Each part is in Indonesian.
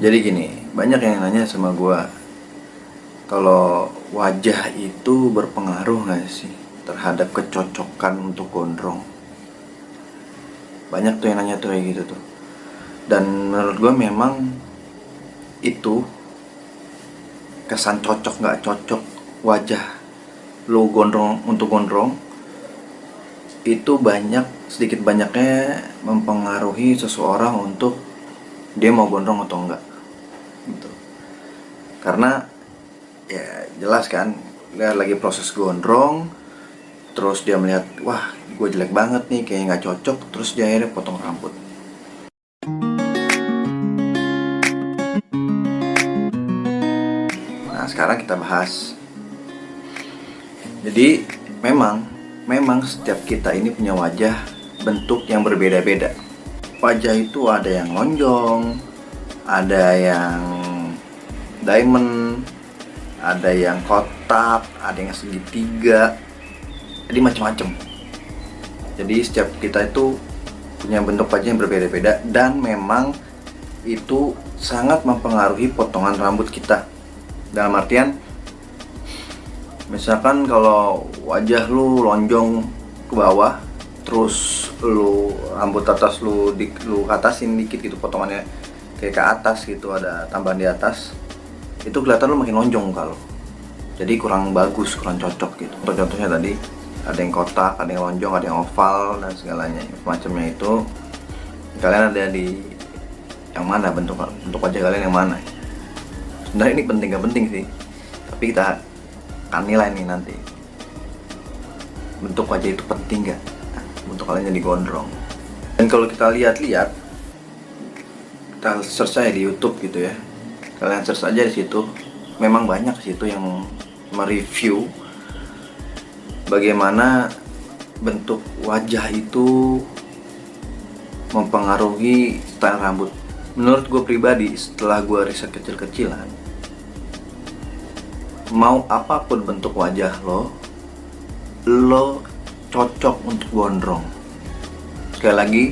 Jadi gini, banyak yang nanya sama gua, kalau wajah itu berpengaruh nggak sih terhadap kecocokan untuk gondrong? Banyak tuh yang nanya tuh kayak gitu tuh. Dan menurut gua memang itu kesan cocok nggak cocok wajah lu gondrong untuk gondrong itu banyak, sedikit banyaknya mempengaruhi seseorang untuk dia mau gondrong atau enggak gitu. Karena ya jelas kan, dia lagi proses gondrong, terus dia melihat wah gue jelek banget nih, kayak nggak cocok, terus dia akhirnya potong rambut. Nah sekarang kita bahas. Jadi memang memang setiap kita ini punya wajah bentuk yang berbeda-beda. Wajah itu ada yang lonjong, ada yang diamond, ada yang kotak, ada yang segitiga, jadi macam-macam. Jadi setiap kita itu punya bentuk wajah yang berbeda-beda, dan memang itu sangat mempengaruhi potongan rambut kita. Dalam artian, misalkan kalau wajah lu lonjong ke bawah, terus lu rambut atas lu atasin dikit gitu potongannya, kayak ke atas gitu, ada tambahan di atas, itu kelihatan lu makin lonjong kalau. Jadi kurang bagus, kurang cocok gitu. Contohnya tadi ada yang kotak, ada yang lonjong, ada yang oval dan segalanya macamnya itu. Kalian ada di yang mana, bentuk wajah kalian yang mana? Sebenarnya ini penting gak penting sih, tapi kita akan nilai nih nanti. Bentuk wajah itu penting gak untuk kalian jadi gondrong? Dan kalau kita lihat-lihat, kita search aja di YouTube gitu ya. Kalian search aja di situ, memang banyak situ yang mereview bagaimana bentuk wajah itu mempengaruhi style rambut. Menurut gue pribadi, setelah gue riset kecil-kecilan, mau apapun bentuk wajah lo cocok untuk gondrong. Sekali lagi,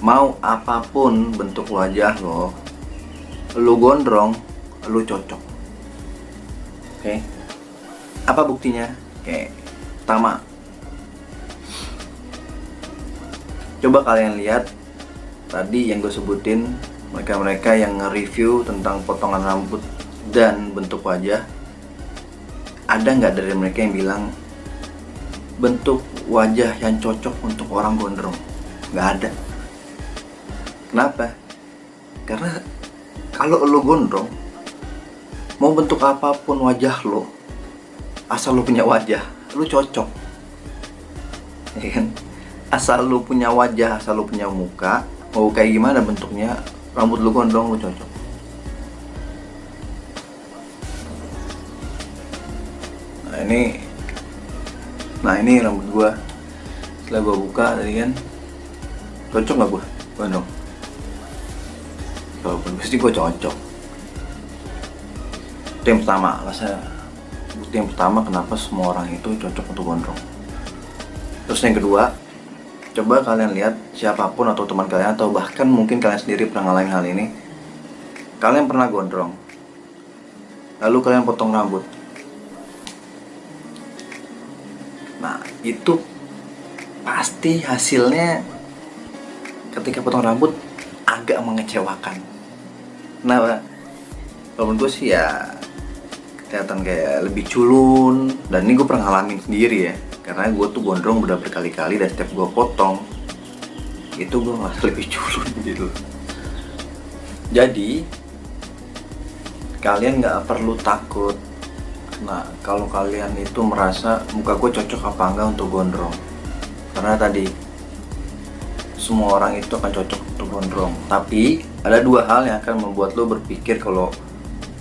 mau apapun bentuk wajah lo gondrong, lo cocok. Oke? Apa buktinya? Oke, pertama, coba kalian lihat tadi yang gue sebutin, mereka-mereka yang nge-review tentang potongan rambut dan bentuk wajah. Ada nggak dari mereka yang bilang bentuk wajah yang cocok untuk orang gondrong? Nggak ada. Kenapa? Karena kalau lo gondrong, mau bentuk apapun wajah lo, asal lo punya wajah, lo cocok, ya kan? Asal lo punya wajah, asal lo punya muka, mau kayak gimana bentuknya, rambut lo gondrong, lo cocok. Nah ini rambut gua. Setelah gua buka tadi kan, cocok nggak gua gondrong? Walaupun pasti gua cocok. Itu yang pertama, bukti yang pertama kenapa semua orang itu cocok untuk gondrong. Terus yang kedua, coba kalian lihat siapapun atau teman kalian, atau bahkan mungkin kalian sendiri pernah ngalamin hal ini. Kalian pernah gondrong, lalu kalian potong rambut. Nah itu pasti hasilnya ketika potong rambut agak mengecewakan. Kenapa? Kalau menurut gue sih ya kelihatan kayak lebih culun. Dan ini gue pernah ngalamin sendiri ya, karena gue tuh gondrong udah berkali-kali, dan setiap gue potong itu gue ngerasa lebih culun gitu. Jadi kalian nggak perlu takut. Nah kalau kalian itu merasa muka gue cocok apa enggak untuk gondrong, karena tadi semua orang itu akan cocok untuk gondrong. Tapi ada dua hal yang akan membuat lo berpikir kalau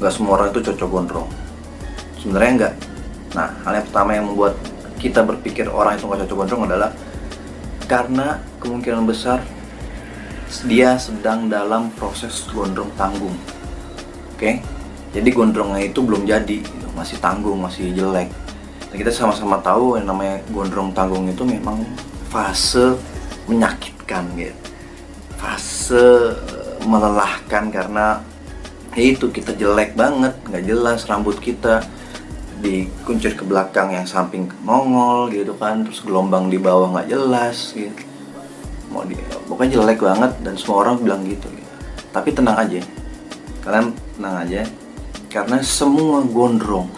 nggak semua orang itu cocok gondrong. Sebenarnya enggak. Nah hal yang pertama yang membuat kita berpikir orang itu nggak cocok gondrong adalah karena kemungkinan besar dia sedang dalam proses gondrong tanggung. Oke? Jadi gondrongnya itu belum jadi gitu, masih tanggung, masih jelek. Dan kita sama-sama tahu yang namanya gondrong tanggung itu memang fase menyakitkan gitu, fase melelahkan, karena ya itu kita jelek banget, nggak jelas rambut kita, dikuncir ke belakang yang samping nongol gitu kan, terus gelombang di bawah nggak jelas gitu, pokoknya jelek banget dan semua orang bilang gitu. Tapi tenang aja, kalian tenang aja, karena semua gondrong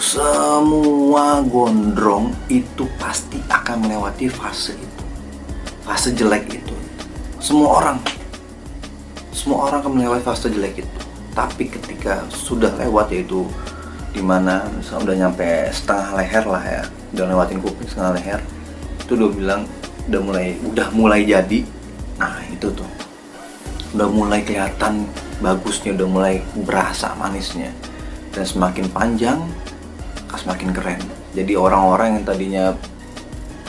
itu pasti akan melewati fase itu, fase jelek itu. Semua orang akan melewati fase jelek itu. Tapi ketika sudah lewat, yaitu dimana misalnya udah nyampe setengah leher lah ya, udah lewatin kuping setengah leher, itu udah bilang udah mulai jadi. Nah itu tuh udah mulai kelihatan bagusnya, udah mulai berasa manisnya, dan semakin panjang semakin keren. Jadi orang-orang yang tadinya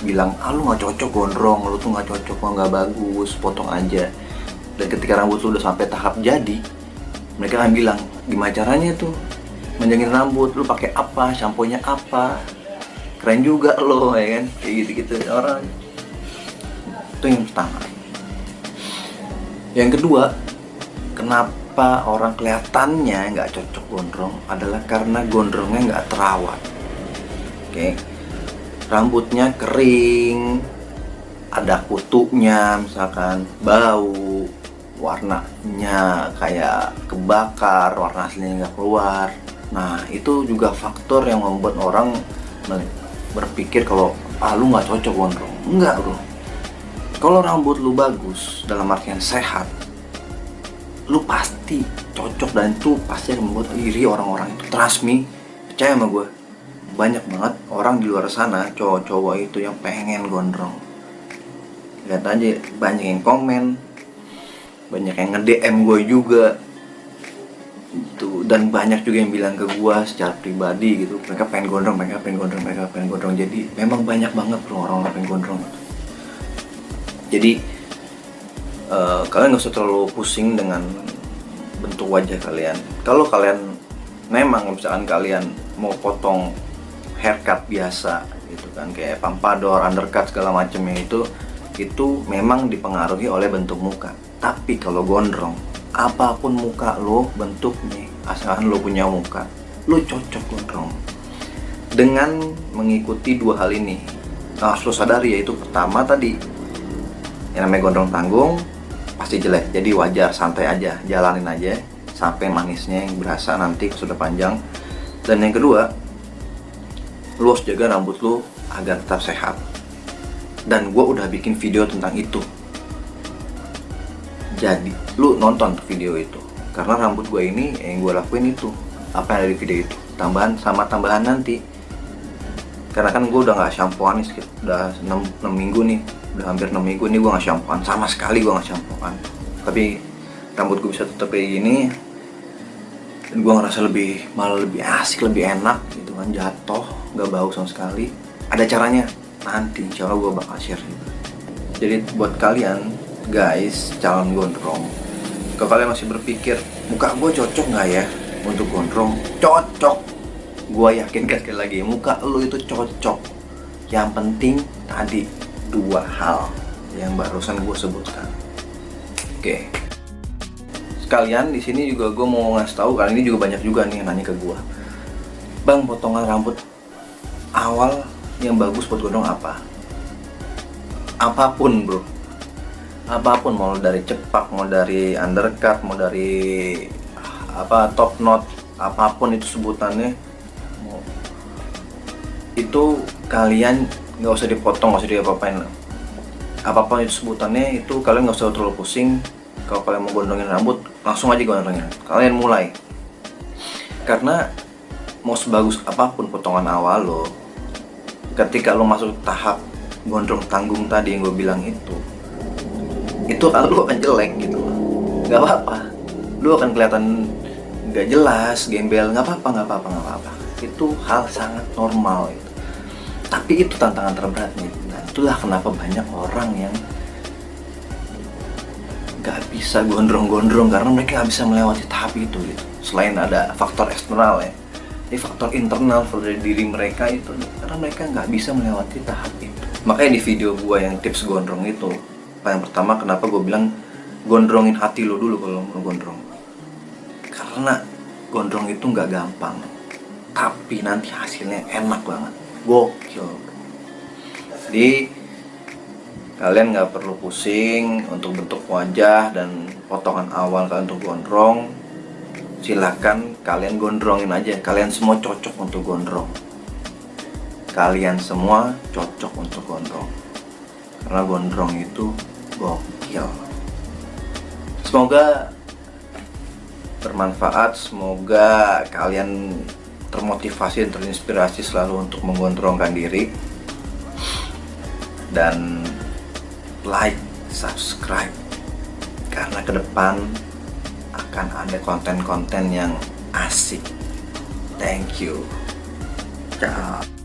bilang lu nggak cocok gondrong, lu tuh nggak cocok, nggak bagus, potong aja. Dan ketika rambut lu udah sampai tahap jadi, mereka akan bilang, gimana caranya tuh manjangin rambut, lu pakai apa, samponya apa, keren juga lo, ya kan, kayak gitu-gitu orang. Itu yang pertama. Yang kedua, kenapa orang kelihatannya nggak cocok gondrong adalah karena gondrongnya nggak terawat. Oke, rambutnya kering, ada kutunya misalkan, bau, warnanya kayak kebakar, warna aslinya nggak keluar. Nah itu juga faktor yang membuat orang berpikir kalau lu nggak cocok gondrong. Enggak bro, kalau rambut lu bagus dalam artian sehat, lu pasti cocok, dan itu pasti akan membuat iri orang-orang itu. Trust me, percaya sama gue, banyak banget orang di luar sana, cowok-cowok itu yang pengen gondrong. Lihat aja, banyak yang komen, banyak yang nge-DM gue juga itu, dan banyak juga yang bilang ke gue secara pribadi gitu, mereka pengen gondrong. Jadi memang banyak banget bro orang-orang pengen gondrong. Jadi kalian gak usah terlalu pusing dengan bentuk wajah kalian. Kalau kalian memang misalkan kalian mau potong haircut biasa gitu kan, kayak pampador, undercut segala macamnya, itu memang dipengaruhi oleh bentuk muka. Tapi kalau gondrong, apapun muka lo bentuknya, asalkan lo punya muka, lo cocok gondrong. Dengan mengikuti dua hal ini, harus lo sadari, yaitu pertama tadi, yang namanya gondrong tanggung pasti jelek. Jadi wajar, santai aja, jalanin aja sampai manisnya yang berasa nanti sudah panjang. Dan yang kedua, lo harus jaga rambut lo agar tetap sehat. Dan gue udah bikin video tentang itu, jadi lu nonton video itu, karena rambut gue ini yang gue lakuin itu apa yang ada di video itu, tambahan nanti. Karena kan gue udah nggak shampooan nih, udah 6 minggu nih, udah hampir 6 minggu nih gue nggak shampooan, sama sekali gue nggak shampooan. Tapi rambut gue bisa tetap kayak gini, dan gue ngerasa malah lebih asik, lebih enak gitu kan, jatuh nggak bau sama sekali. Ada caranya, nanti insya Allah gue bakal share gitu. Jadi buat kalian guys, calon gondrong, kalau kalian masih berpikir muka gue cocok nggak ya untuk gondrong, cocok. Gue yakin sekali lagi, muka lu itu cocok. Yang penting tadi dua hal yang barusan gue sebutkan. Oke. Sekalian di sini juga gue mau ngasih tahu, kali ini juga banyak juga nih yang nanya ke gue, bang, potongan rambut awal yang bagus buat gondrong apa? Apapun bro, apapun, mau dari cepak, mau dari undercut, mau dari top knot, apapun itu sebutannya, itu kalian nggak usah dipotong, nggak usah diapa-apain. Apapun itu sebutannya, itu kalian nggak usah terlalu pusing. Kalau kalian mau gondrongin rambut, langsung aja gondrongin. Kalian mulai, karena mau sebagus apapun potongan awal lo, ketika lo masuk tahap gondrong tanggung tadi yang gue bilang itu kalau lu akan jelek gitu, nggak apa-apa, lu akan kelihatan nggak jelas, gembel, nggak apa-apa, itu hal sangat normal gitu. Tapi itu tantangan terberatnya. Nah itulah kenapa banyak orang yang nggak bisa gondrong-gondrong, karena mereka nggak bisa melewati tahap itu gitu. Selain ada faktor eksternal ya, ini faktor internal dari diri mereka itu, karena mereka nggak bisa melewati tahap itu. Makanya di video gua yang tips gondrong itu, yang pertama kenapa gue bilang gondrongin hati lo dulu kalau mau gondrong, karena gondrong itu nggak gampang, tapi nanti hasilnya enak banget, gokil. Jadi kalian nggak perlu pusing untuk bentuk wajah dan potongan awal kalian untuk gondrong. Silakan kalian gondrongin aja, kalian semua cocok untuk gondrong. Kalian semua cocok untuk gondrong, karena gondrong itu gokil. Semoga bermanfaat, semoga kalian termotivasi dan terinspirasi selalu untuk menggondrongkan diri. Dan like, subscribe, karena ke depan akan ada konten-konten yang asik. Thank you. Ciao.